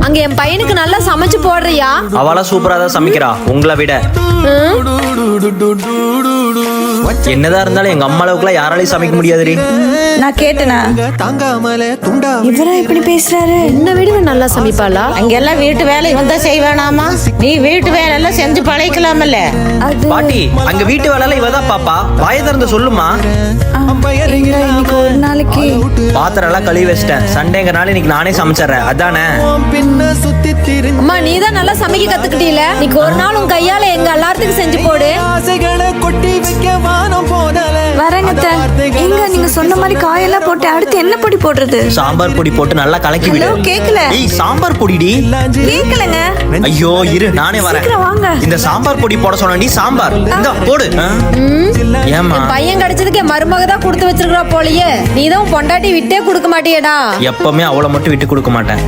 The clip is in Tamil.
அங்க என் பையனுக்கு நல்லா சமைச்சு போடுறியா? அவளா சூப்பரா தான் சமைக்கிறா உங்களை விட. என்னதான் இருந்தாலும் எங்க அம்மா அளவுக்குலாம் யாராலையும் சமைக்க முடியாதுடி. நான் கேட்டேனா இவரா இப்படி பேசுறாரு? என்ன விட நல்லா சமைப்பாளா? அங்கெல்லாம் வீட்டு வேலை இவன் தான் செய்வானாமா? நீ வீட்டு வேலை எல்லாம் செஞ்சு பழகிக்கலாமல்ல. பாட்டி அங்க வீட்டு வேலை இவதான் பாப்பா. வாயை திறந்து சொல்லுமா. இன்னைக்கு ஒரு நாளைக்கு பாத்திரம் எல்லாம் கழுவி வச்சிட்டேன். சண்டேங்கறனால இன்னைக்கு நானே சமைச்சிடுறேன். அதானே? அம்மா நீ தான் நல்லா சமைக்க கத்துக்கிட்டீல. இன்னைக்கு ஒரு நாள் உன் கையால எங்க எல்லாத்துக்கும் செஞ்சு போடு. வரேங்க. எங்க நீங்க சொன்ன மாதிரி காயெல்லாம் போட்டு அடுத்து என்ன பொடி போடுறது? சாம்பார் பொடி போட்டு நல்லா கலக்கி விடு. கேக்கல. ஏய் சாம்பார் பொடிடி. கேக்கலங்க. ஐயோ இரு நானே வரேன். சீக்கிரம் வாங்க. இந்த சாம்பார் பொடி போட சொன்ன நீ சாம்பார். இந்த போடு. ஏமா பையன் கிடைச்சதுக்கு என் மருமக தான் கொடுத்து வச்சிருக்கா போலயே. நீ தான் பொண்டாட்டி விட்டே கொடுக்க மாட்டியடா. எப்பவுமே அவளை மட்டும் விட்டு கொடுக்க மாட்டேன்.